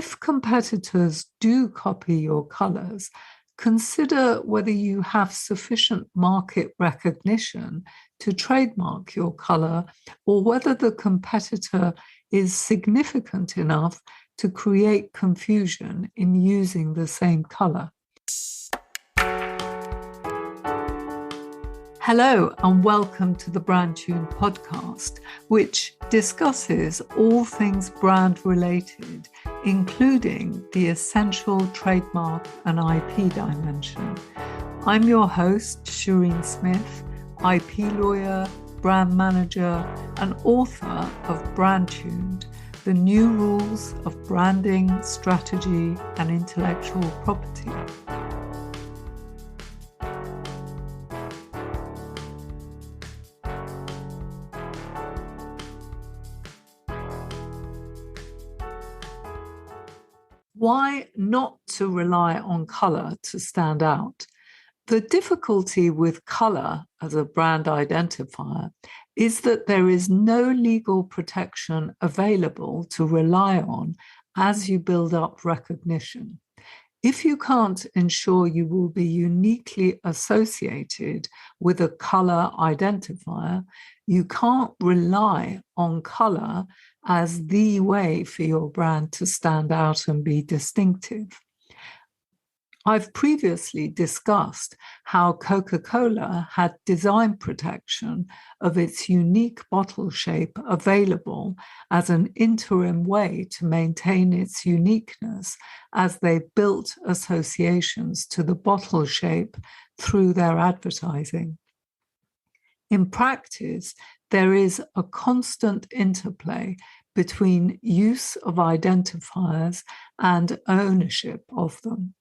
If competitors do copy your colors, consider whether you have sufficient market recognition to trademark your color, or whether the competitor is significant enough to create confusion in using the same color. Hello and welcome to the Brandtuned podcast, which discusses all things brand related, including the essential trademark and IP dimension. I'm your host, Shireen Smith, IP lawyer, brand manager, and author of Brandtuned, the new rules of branding, strategy, and intellectual property. Why not to rely on color to stand out? The difficulty with color as a brand identifier is that there is no legal protection available to rely on as you build up recognition. If you can't ensure you will be uniquely associated with a color identifier, you can't rely on color as the way for your brand to stand out and be distinctive. I've previously discussed how Coca-Cola had design protection of its unique bottle shape available as an interim way to maintain its uniqueness as they built associations to the bottle shape through their advertising. In practice, there is a constant interplay between use of identifiers and ownership of them.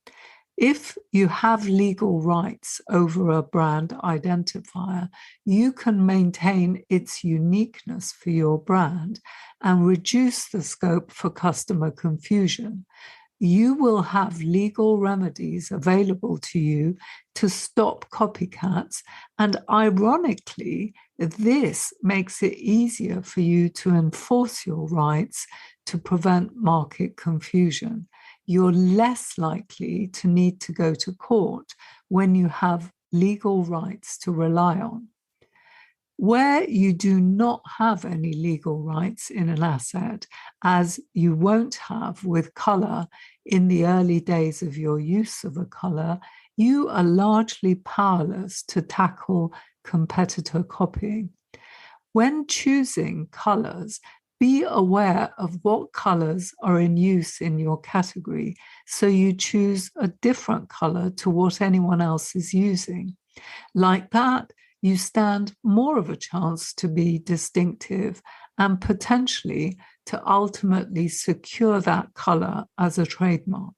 If you have legal rights over a brand identifier, you can maintain its uniqueness for your brand and reduce the scope for customer confusion. You will have legal remedies available to you to stop copycats, and ironically, this makes it easier for you to enforce your rights to prevent market confusion. You're less likely to need to go to court when you have legal rights to rely on. Where you do not have any legal rights in an asset, as you won't have with color in the early days of your use of a color, you are largely powerless to tackle competitor copying. When choosing colors, be aware of what colors are in use in your category, so you choose a different color to what anyone else is using. Like that, you stand more of a chance to be distinctive and potentially to ultimately secure that color as a trademark.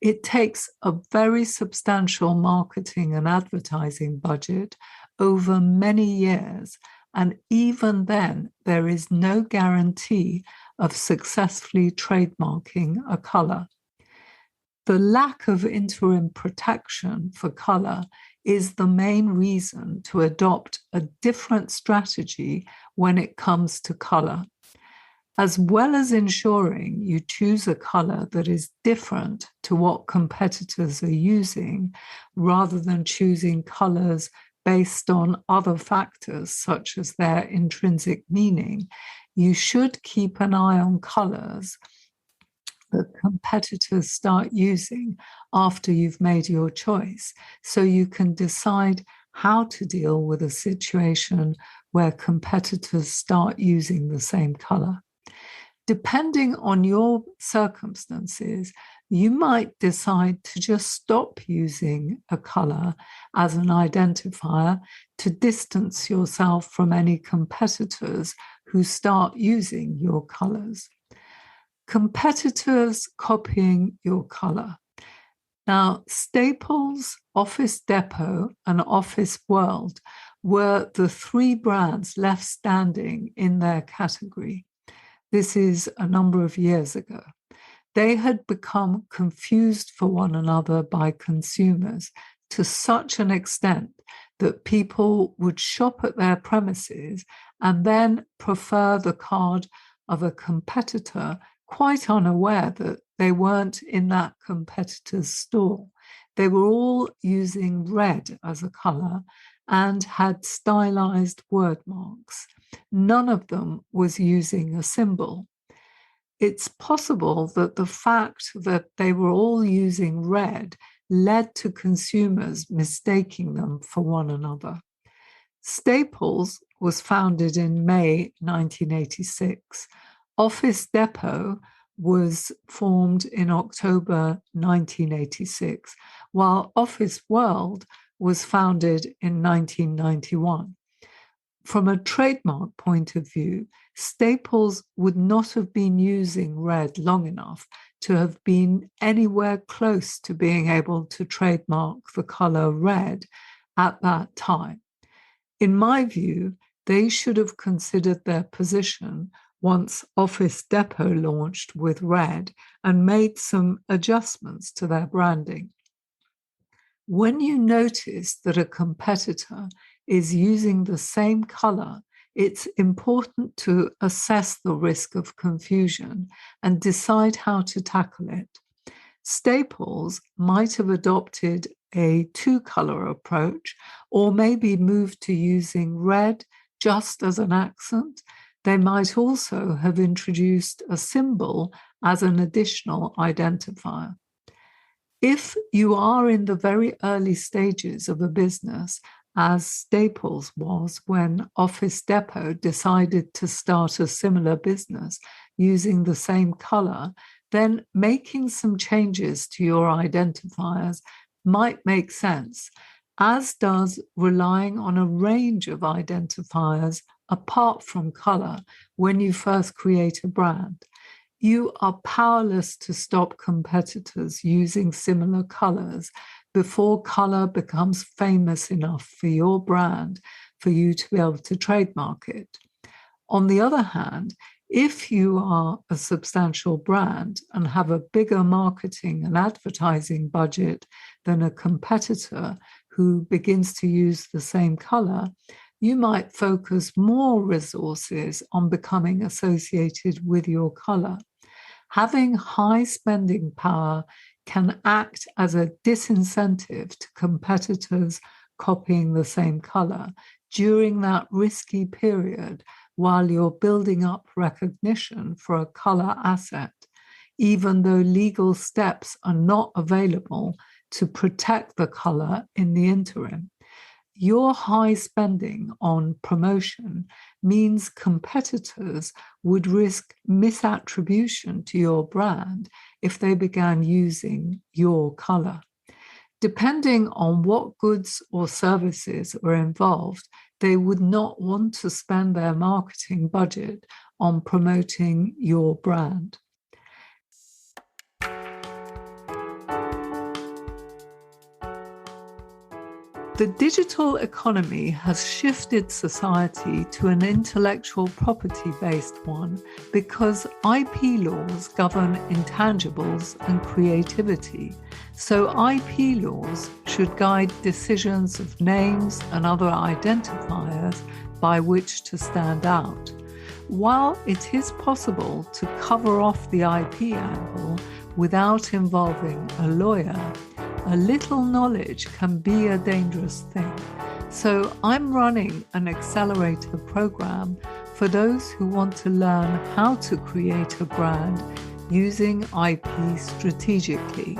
It takes a very substantial marketing and advertising budget over many years, and even then, there is no guarantee of successfully trademarking a color. The lack of interim protection for color is the main reason to adopt a different strategy when it comes to color. As well as ensuring you choose a color that is different to what competitors are using, rather than choosing colors based on other factors such as their intrinsic meaning, you should keep an eye on colors that competitors start using after you've made your choice, so you can decide how to deal with a situation where competitors start using the same color. Depending on your circumstances, you might decide to just stop using a color as an identifier to distance yourself from any competitors who start using your colors. Competitors copying your color. Now, Staples, Office Depot, and Office World were the three brands left standing in their category. This is a number of years ago. They had become confused for one another by consumers to such an extent that people would shop at their premises and then prefer the card of a competitor, quite unaware that they weren't in that competitor's store. They were all using red as a color and had stylized word marks. None of them was using a symbol. It's possible that the fact that they were all using red led to consumers mistaking them for one another. Staples was founded in May 1986. Office Depot was formed in October 1986, while Office World was founded in 1991. From a trademark point of view, Staples would not have been using red long enough to have been anywhere close to being able to trademark the color red at that time. In my view, they should have considered their position once Office Depot launched with red and made some adjustments to their branding. When you notice that a competitor is using the same color, it's important to assess the risk of confusion and decide how to tackle it. Staples might have adopted a two-color approach or maybe moved to using red just as an accent. They might also have introduced a symbol as an additional identifier. If you are in the very early stages of a business, as Staples was when Office Depot decided to start a similar business using the same color, then making some changes to your identifiers might make sense, as does relying on a range of identifiers apart from color when you first create a brand. You are powerless to stop competitors using similar colors before color becomes famous enough for your brand for you to be able to trademark it. On the other hand, if you are a substantial brand and have a bigger marketing and advertising budget than a competitor who begins to use the same color, you might focus more resources on becoming associated with your color. Having high spending power can act as a disincentive to competitors copying the same color during that risky period while you're building up recognition for a color asset, even though legal steps are not available to protect the color in the interim. Your high spending on promotion means competitors would risk misattribution to your brand if they began using your color. Depending on what goods or services are involved, they would not want to spend their marketing budget on promoting your brand. The digital economy has shifted society to an intellectual property-based one because IP laws govern intangibles and creativity. So IP laws should guide decisions of names and other identifiers by which to stand out. While it is possible to cover off the IP angle without involving a lawyer, a little knowledge can be a dangerous thing. So I'm running an accelerator program for those who want to learn how to create a brand using IP strategically.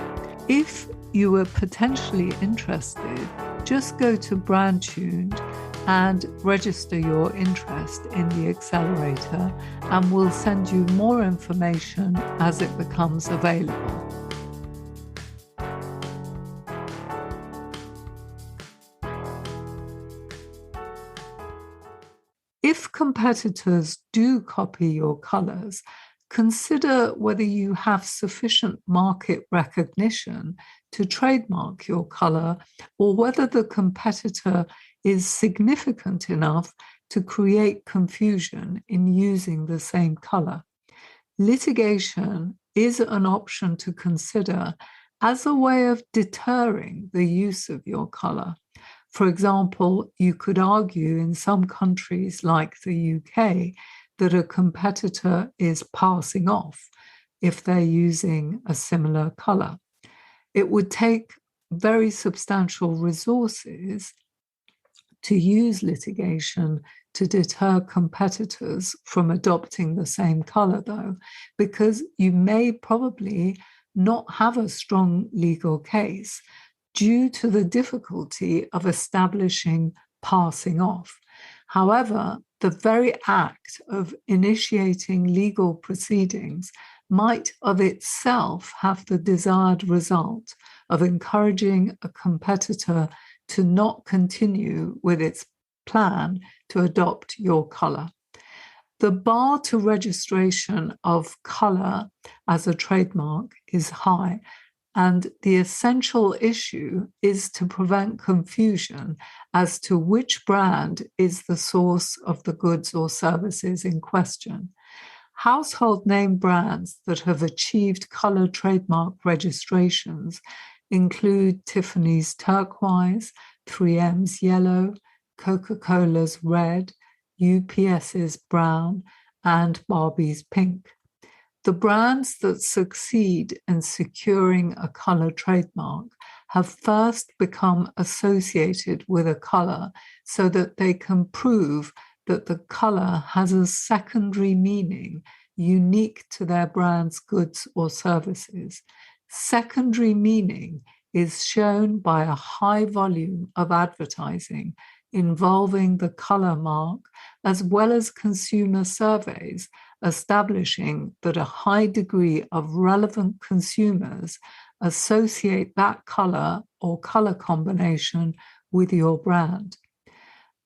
If you are potentially interested, just go to brandtuned and register your interest in the accelerator, and we'll send you more information as it becomes available. If competitors do copy your colors, consider whether you have sufficient market recognition to trademark your color, or whether the competitor is significant enough to create confusion in using the same color. Litigation is an option to consider as a way of deterring the use of your color. For example, you could argue in some countries like the UK that a competitor is passing off. if they're using a similar color. It would take very substantial resources to use litigation to deter competitors from adopting the same color, though, because you may probably not have a strong legal case due to the difficulty of establishing passing off. However, the very act of initiating legal proceedings might of itself have the desired result of encouraging a competitor to not continue with its plan to adopt your color. The bar to registration of color as a trademark is high, and the essential issue is to prevent confusion as to which brand is the source of the goods or services in question. Household name brands that have achieved color trademark registrations include Tiffany's turquoise, 3M's yellow, Coca-Cola's red, UPS's brown, and Barbie's pink. The brands that succeed in securing a color trademark have first become associated with a color so that they can prove that the color has a secondary meaning unique to their brand's goods or services. Secondary meaning is shown by a high volume of advertising involving the color mark, as well as consumer surveys establishing that a high degree of relevant consumers associate that color or color combination with your brand.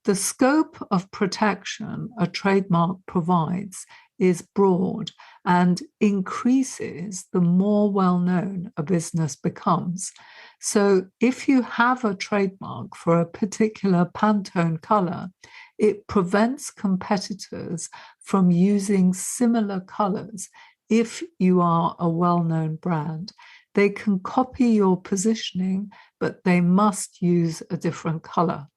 The scope of protection a trademark provides is broad and increases the more well-known a business becomes. So if you have a trademark for a particular Pantone color, it prevents competitors from using similar colors. If you are a well-known brand, they can copy your positioning, but they must use a different color.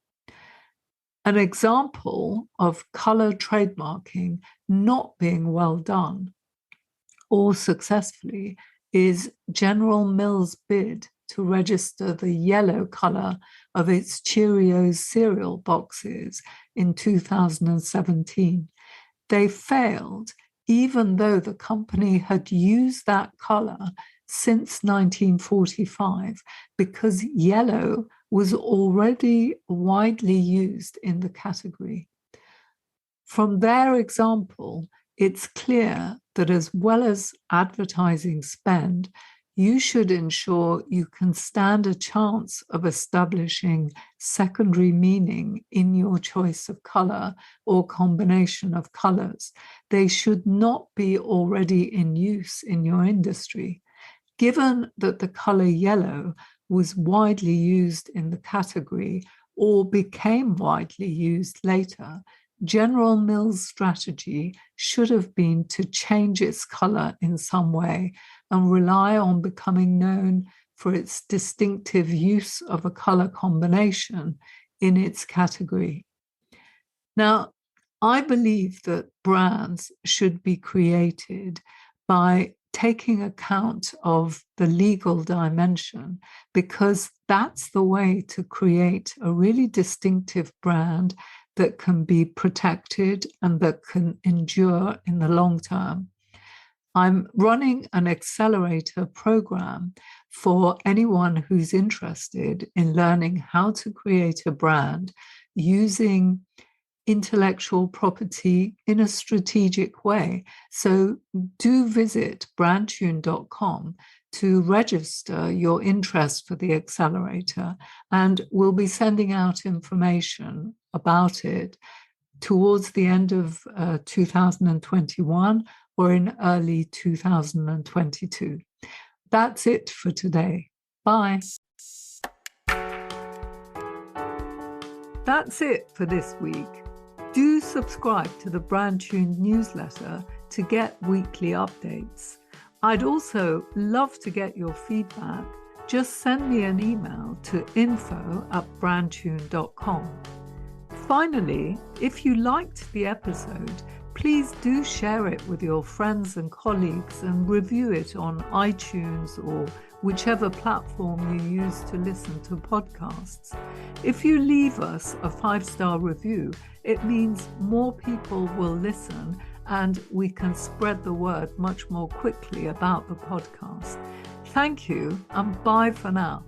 An example of color trademarking not being well done or successfully is General Mills' bid to register the yellow color of its Cheerios cereal boxes in 2017. They failed, even though the company had used that color since 1945, because yellow was already widely used in the category. From their example, it's clear that as well as advertising spend, you should ensure you can stand a chance of establishing secondary meaning in your choice of color or combination of colors. They should not be already in use in your industry. Given that the color yellow was widely used in the category or became widely used later, General Mills' strategy should have been to change its color in some way and rely on becoming known for its distinctive use of a color combination in its category. Now, I believe that brands should be created by taking account of the legal dimension, because that's the way to create a really distinctive brand that can be protected and that can endure in the long term. I'm running an accelerator program for anyone who's interested in learning how to create a brand using intellectual property in a strategic way. So do visit brandtuned.com to register your interest for the accelerator, and we'll be sending out information about it towards the end of 2021 or in early 2022. That's it for today. Bye. That's it for this week. Do subscribe to the BrandTuned newsletter to get weekly updates. I'd also love to get your feedback. Just send me an email to info@brandtuned.com. Finally, if you liked the episode, please do share it with your friends and colleagues and review it on iTunes or whichever platform you use to listen to podcasts. If you leave us a 5-star review, it means more people will listen and we can spread the word much more quickly about the podcast. Thank you and bye for now.